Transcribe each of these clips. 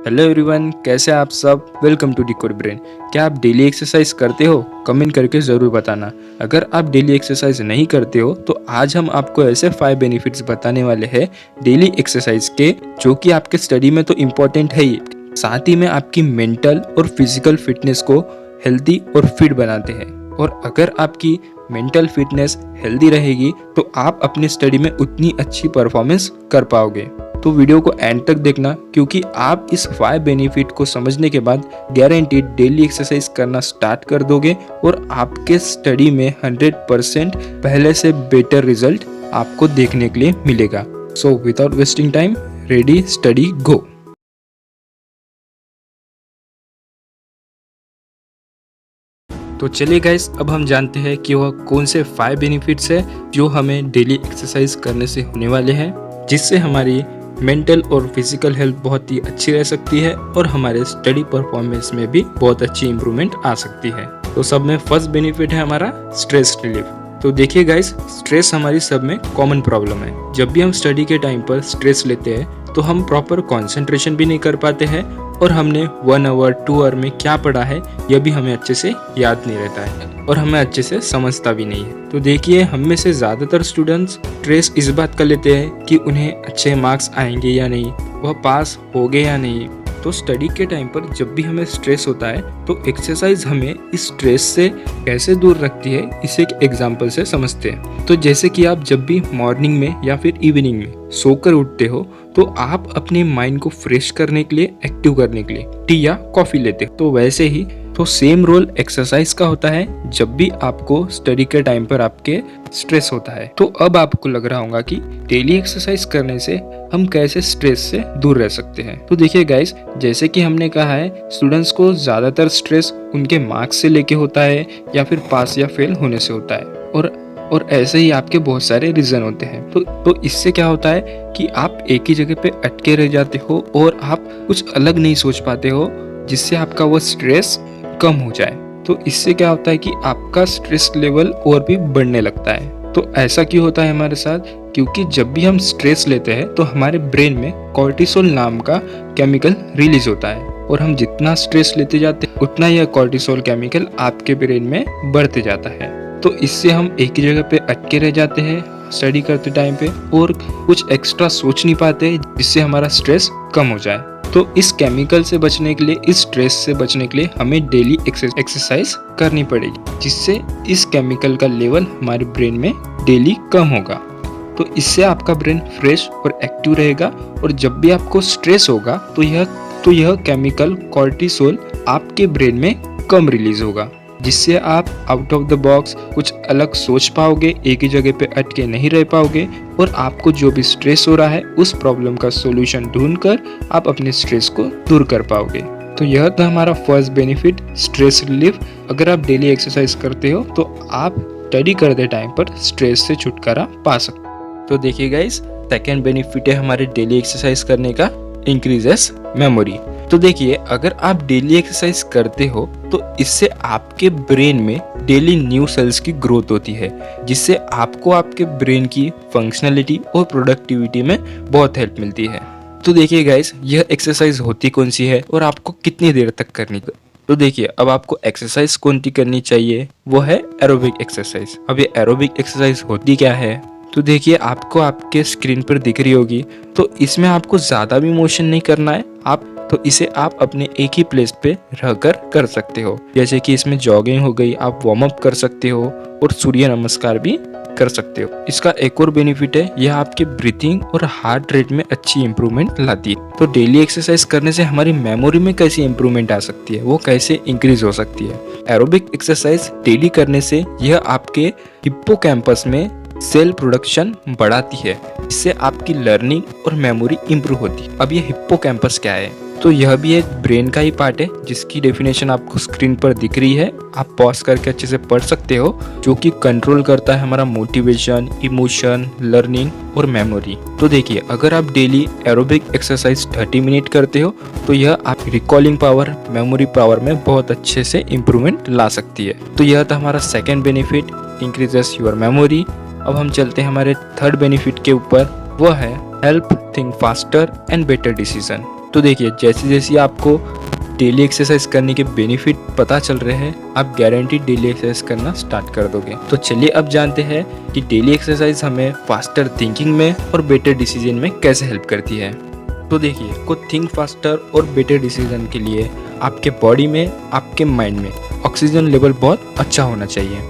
Hello everyone, कैसे आप सब। Welcome to decode brain. क्या आप डेली एक्सरसाइज करते हो? कमेंट करके ज़रूर बताना। अगर आप डेली एक्सरसाइज नहीं करते हो तो आज हम आपको ऐसे 5 बेनिफिट्स बताने वाले हैं डेली एक्सरसाइज के, जो कि आपके स्टडी में तो इम्पोर्टेंट है ही, साथ ही में आपकी मेंटल और फिजिकल फिटनेस को हेल्दी और फिट बनाते हैं। और अगर आपकी मेंटल फिटनेस हेल्दी रहेगी तो आप अपनी स्टडी में उतनी अच्छी परफॉर्मेंस कर पाओगे। तो वीडियो को एंड तक देखना, क्योंकि आप इस 5 बेनिफिट को समझने के बाद गारंटीड डेली एक्सरसाइज करना स्टार्ट कर दोगे और आपके स्टडी में 100% पहले से बेटर रिजल्ट आपको देखने के लिए मिलेगा। So without wasting time, ready study go. तो चलिए गाइस, अब हम जानते हैं कि वह कौन से 5 बेनिफिट्स है जो हमें डेली एक्सरसाइज करने से होने वाले हैं, जिससे हमारी मेंटल और फिजिकल हेल्थ बहुत ही अच्छी रह सकती है और हमारे स्टडी परफॉर्मेंस में भी बहुत अच्छी इंप्रूवमेंट आ सकती है। तो सब में फर्स्ट बेनिफिट है हमारा स्ट्रेस रिलीफ। तो देखिए गाइस, स्ट्रेस हमारी सब में कॉमन प्रॉब्लम है। जब भी हम स्टडी के टाइम पर स्ट्रेस लेते हैं तो हम प्रॉपर कंसंट्रेशन भी नहीं कर पाते हैं और हमने 1 आवर 2 आवर में क्या पढ़ा है यह भी हमें अच्छे से याद नहीं रहता है और हमें अच्छे से समझता भी नहीं है। तो देखिए, हम में से ज़्यादातर स्टूडेंट्स स्ट्रेस इस बात का लेते हैं कि उन्हें अच्छे मार्क्स आएंगे या नहीं, वह पास होंगे या नहीं। तो स्टडी के टाइम पर जब भी हमें स्ट्रेस होता है तो एक्सरसाइज हमें इस स्ट्रेस से कैसे दूर रखती है, इसे एक एग्जांपल से समझते हैं। तो जैसे कि आप जब भी मॉर्निंग में या फिर इवनिंग में सोकर उठते हो तो आप अपने माइंड को फ्रेश करने के लिए, एक्टिव करने के लिए टी या कॉफी लेते हो। तो वैसे ही तो सेम रोल एक्सरसाइज का होता है जब भी आपको स्टडी के टाइम पर आपके स्ट्रेस होता है। तो अब आपको लग रहा होगा कि डेली एक्सरसाइज करने से हम कैसे स्ट्रेस से दूर रह सकते हैं। तो देखिए गाइस, जैसे कि हमने कहा है, स्टूडेंट्स को ज्यादातर स्ट्रेस उनके मार्क्स से लेके होता है या फिर पास या फेल होने से होता है और ऐसे ही आपके बहुत सारे रीजन होते हैं। तो इससे क्या होता है कि आप एक ही जगह पे अटके रह जाते हो और आप कुछ अलग नहीं सोच पाते हो, जिससे आपका वो स्ट्रेस कम हो जाए। तो इससे क्या होता है कि आपका स्ट्रेस लेवल और भी बढ़ने लगता है। तो ऐसा क्यों होता है हमारे साथ? क्योंकि जब भी हम स्ट्रेस लेते हैं तो हमारे ब्रेन में कॉर्टिसोल नाम का केमिकल रिलीज होता है और हम जितना स्ट्रेस लेते जाते हैं उतना यह कॉर्टिसोल केमिकल आपके ब्रेन में बढ़ते जाता है। तो इससे हम एक ही जगह पे अटके रह जाते हैं स्टडी करते टाइम पे और कुछ एक्स्ट्रा सोच नहीं पाते, जिससे हमारा स्ट्रेस कम हो जाए। तो इस केमिकल से बचने के लिए, इस स्ट्रेस से बचने के लिए हमें डेली एक्सरसाइज करनी पड़ेगी, जिससे इस केमिकल का लेवल हमारे ब्रेन में डेली कम होगा। तो इससे आपका ब्रेन फ्रेश और एक्टिव रहेगा और जब भी आपको स्ट्रेस होगा तो यह केमिकल कॉर्टिसोल आपके ब्रेन में कम रिलीज होगा, जिससे आप आउट ऑफ द बॉक्स कुछ अलग सोच पाओगे, एक ही जगह पे अटके नहीं रह पाओगे और आपको जो भी स्ट्रेस हो रहा है उस प्रॉब्लम का सॉल्यूशन ढूंढकर आप अपने स्ट्रेस को दूर कर पाओगे। तो यह था हमारा फर्स्ट बेनिफिट, स्ट्रेस रिलीफ। अगर आप डेली एक्सरसाइज करते हो तो आप स्टडी करते टाइम पर स्ट्रेस से छुटकारा पा सकते हो। तो देखिए गाइस, सेकेंड बेनिफिट है हमारे डेली एक्सरसाइज करने का, इंक्रीजेस मेमोरी। तो देखिए, अगर आप डेली एक्सरसाइज करते हो तो इससे आपके ब्रेन में डेली न्यू सेल्स की ग्रोथ होती है, जिससे आपको आपके ब्रेन की फंक्शनलिटी और प्रोडक्टिविटी में बहुत हेल्प मिलती है। तो देखिए गाइस, यह एक्सरसाइज होती कौन सी है और आपको कितनी देर तक करनी है। तो देखिए, अब आपको एक्सरसाइज कौन सी करनी चाहिए, वो है एरोबिक एक्सरसाइज। अब ये एरोबिक एक्सरसाइज होती क्या है? तो देखिए, आपको आपके स्क्रीन पर दिख रही होगी। तो इसमें आपको ज़्यादा भी मोशन नहीं करना है, तो इसे आप अपने एक ही प्लेस पे रहकर कर सकते हो। जैसे कि इसमें जॉगिंग हो गई, आप वार्म अप कर सकते हो और सूर्य नमस्कार भी कर सकते हो। इसका एक और बेनिफिट है, यह आपके ब्रीथिंग और हार्ट रेट में अच्छी इंप्रूवमेंट लाती है। तो डेली एक्सरसाइज करने से हमारी मेमोरी में कैसी इंप्रूवमेंट आ सकती है, वो कैसे इंक्रीज हो सकती है? एरोबिक एक्सरसाइज डेली करने से यह आपके हिप्पोकैम्पस में सेल प्रोडक्शन बढ़ाती है, इससे आपकी लर्निंग और मेमोरी इंप्रूव होती है। अब ये हिप्पोकैम्पस क्या है? तो यह भी एक ब्रेन का ही पार्ट है, जिसकी डेफिनेशन आपको स्क्रीन पर दिख रही है, आप पॉज करके अच्छे से पढ़ सकते हो, जो कि कंट्रोल करता है हमारा मोटिवेशन, इमोशन, लर्निंग और मेमोरी। तो देखिए, अगर आप डेली एरोबिक एक्सरसाइज 30 मिनट करते हो तो यह आपकी रिकॉलिंग पावर, मेमोरी पावर में बहुत अच्छे से इंप्रूवमेंट ला सकती है। तो यह था हमारा second benefit, increases your memory. अब हम चलते हैं हमारे थर्ड बेनिफिट के ऊपर, वह है help think faster and better decision. तो देखिए जैसे जैसे आपको डेली एक्सरसाइज करने के बेनिफिट पता चल रहे हैं, आप गारंटी डेली एक्सरसाइज करना स्टार्ट कर दोगे। तो चलिए अब जानते हैं कि डेली एक्सरसाइज हमें फास्टर थिंकिंग में और बेटर डिसीजन में कैसे हेल्प करती है। तो देखिए को थिंक फास्टर और बेटर डिसीजन के लिए आपके बॉडी में, आपके माइंड में ऑक्सीजन लेवल बहुत अच्छा होना चाहिए।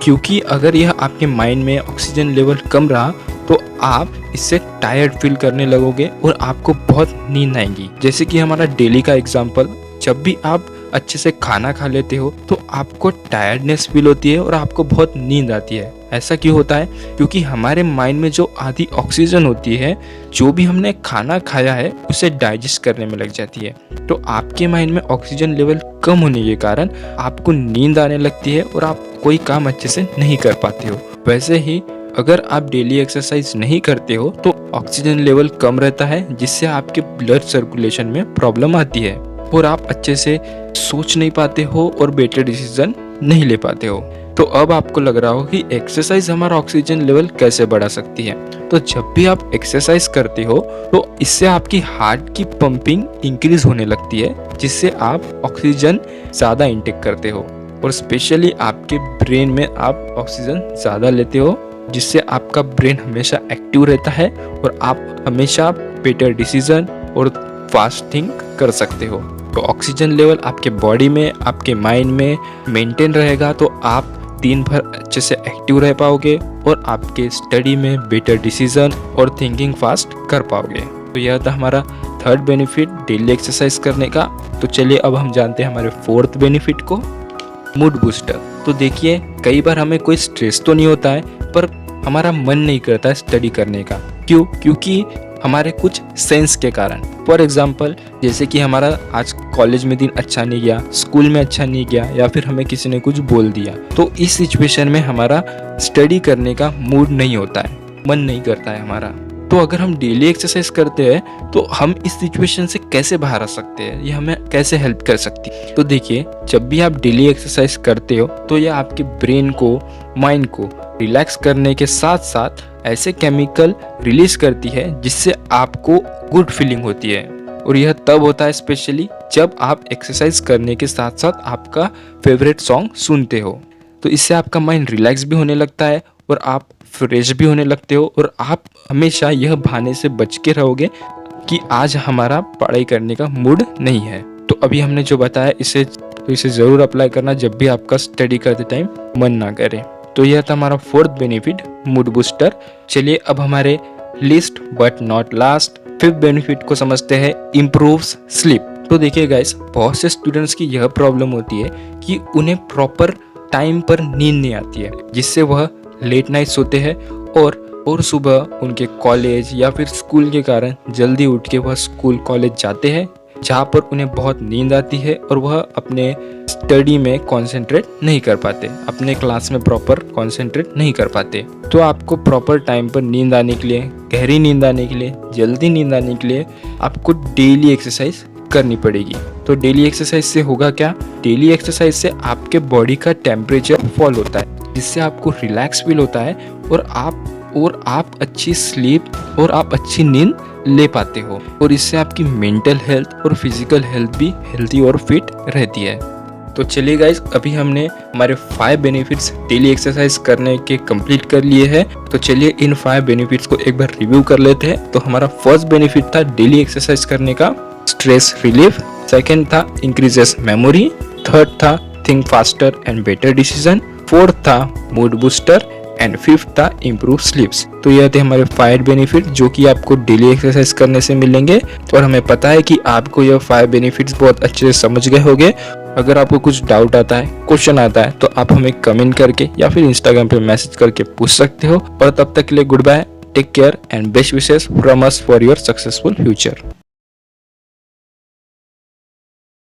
क्योंकि अगर यह आपके माइंड में ऑक्सीजन लेवल कम रहा तो आप इससे टायर्ड फील करने लगोगे और आपको बहुत नींद आएगी। जैसे कि हमारा डेली का एग्जांपल, जब भी आप अच्छे से खाना खा लेते हो तो आपको टायर्डनेस फील होती है और आपको बहुत नींद आती है। ऐसा क्यों होता है? क्योंकि हमारे माइंड में जो आधी ऑक्सीजन होती है, जो भी हमने खाना खाया है उसे डाइजेस्ट करने में लग जाती है। तो आपके माइंड में ऑक्सीजन लेवल कम होने के कारण आपको नींद आने लगती है और आप कोई काम अच्छे से नहीं कर पाते हो। वैसे ही अगर आप डेली एक्सरसाइज नहीं करते हो तो ऑक्सीजन लेवल कम रहता है, जिससे आपके ब्लड सर्कुलेशन में प्रॉब्लम आती है और आप अच्छे से सोच नहीं पाते हो और बेटर डिसीजन नहीं ले पाते हो। तो अब आपको लग रहा हो कि एक्सरसाइज हमारा ऑक्सीजन लेवल कैसे बढ़ा सकती है। तो जब भी आप एक्सरसाइज करते हो तो इससे आपकी हार्ट की पंपिंग इंक्रीज होने लगती है, जिससे आप ऑक्सीजन ज़्यादा इंटेक करते हो और स्पेशली आपके ब्रेन में आप ऑक्सीजन ज़्यादा लेते हो, जिससे आपका ब्रेन हमेशा एक्टिव रहता है और आप हमेशा बेटर डिसीजन और फास्ट थिंक कर सकते हो। तो ऑक्सीजन लेवल आपके बॉडी में, आपके माइंड में मेंटेन रहेगा तो आप दिन भर अच्छे से एक्टिव रह पाओगे और आपके स्टडी में बेटर डिसीजन और थिंकिंग फास्ट कर पाओगे। तो यह था हमारा थर्ड बेनिफिट डेली एक्सरसाइज करने का। तो चलिए अब हम जानते हैं हमारे फोर्थ बेनिफिट को, मूड बूस्टर। तो देखिए कई बार हमें कोई स्ट्रेस तो नहीं होता है पर हमारा मन नहीं करता है स्टडी करने का। क्योंकि हमारे कुछ सेंस के कारण। फॉर एग्जाम्पल जैसे कि हमारा आज कॉलेज में दिन अच्छा नहीं गया, स्कूल में अच्छा नहीं गया, या फिर हमें किसी ने कुछ बोल दिया, तो इस सिचुएशन में हमारा स्टडी करने का मूड नहीं होता है, मन नहीं करता है हमारा। तो अगर हम डेली एक्सरसाइज करते हैं तो हम इस सिचुएशन से कैसे बाहर आ सकते हैं, ये हमें कैसे हेल्प कर सकती है। तो देखिए जब भी आप डेली एक्सरसाइज करते हो तो यह आपके ब्रेन को, माइंड को रिलैक्स करने के साथ साथ ऐसे केमिकल रिलीज करती है जिससे आपको गुड फीलिंग होती है। और यह तब होता है स्पेशली जब आप एक्सरसाइज करने के साथ साथ आपका फेवरेट सॉन्ग सुनते हो। तो इससे आपका माइंड रिलैक्स भी होने लगता है और आप फ्रेश भी होने लगते हो और आप हमेशा यह बहाने से बच के रहोगे कि आज हमारा पढ़ाई करने का मूड नहीं है। तो अभी हमने जो बताया इसे ज़रूर अप्लाई करना जब भी आपका स्टडी करते टाइम मन ना करे। तो यह था हमारा फोर्थ बेनिफिट, मूड बूस्टर। चलिए अब हमारे list but not last fifth benefit को समझते हैं, इम्प्रूव्स स्लीप। तो देखिए गाइस, बहुत से स्टूडेंट्स की यह प्रॉब्लम होती है कि उन्हें प्रॉपर टाइम पर नींद नहीं आती है, जिससे वह लेट नाइट सोते हैं और सुबह उनके कॉलेज या फिर स्कूल के कारण जल्दी उठ के वह स्कूल कॉलेज जाते हैं, जहाँ पर उन्हें बहुत नींद आती है और वह अपने स्टडी में कंसंट्रेट नहीं कर पाते, अपने क्लास में प्रॉपर कंसंट्रेट नहीं कर पाते। तो आपको प्रॉपर टाइम पर नींद आने के लिए, गहरी नींद आने के लिए, जल्दी नींद आने के लिए आपको डेली एक्सरसाइज करनी पड़ेगी। तो डेली एक्सरसाइज से होगा क्या? डेली एक्सरसाइज से आपके बॉडी का टेम्परेचर फॉल होता है, जिससे आपको रिलैक्स फील होता है और आप अच्छी स्लीप और आप अच्छी नींद ले पाते हो और इससे आपकी मेंटल हेल्थ और फिजिकल हेल्थ भी हेल्थी और फिट रहती है। तो चलिए गाइज, अभी हमने हमारे 5 बेनिफिट्स डेली एक्सरसाइज करने के कंप्लीट कर लिए हैं। तो चलिए इन 5 बेनिफिट्स को एक बार रिव्यू कर लेते हैं। तो हमारा फर्स्ट बेनिफिट था डेली एक्सरसाइज करने का, स्ट्रेस रिलीफ। सेकेंड था इंक्रीजेस मेमोरी। थर्ड था think faster and better decision. Fourth था मूड बूस्टर एंड फिफ्थ था इम्प्रूव स्लीप्स। तो यह थे हमारे 5 बेनिफिट जो कि आपको डेली एक्सरसाइज करने से मिलेंगे। और हमें पता है कि आपको यह 5 बेनिफिट्स बहुत अच्छे से समझ गए होंगे। अगर आपको कुछ डाउट आता है, क्वेश्चन आता है, तो आप हमें कमेंट करके या फिर इंस्टाग्राम पे मैसेज करके पूछ सकते हो। और तब तक के लिए good bye, take care and best wishes from us for your successful future.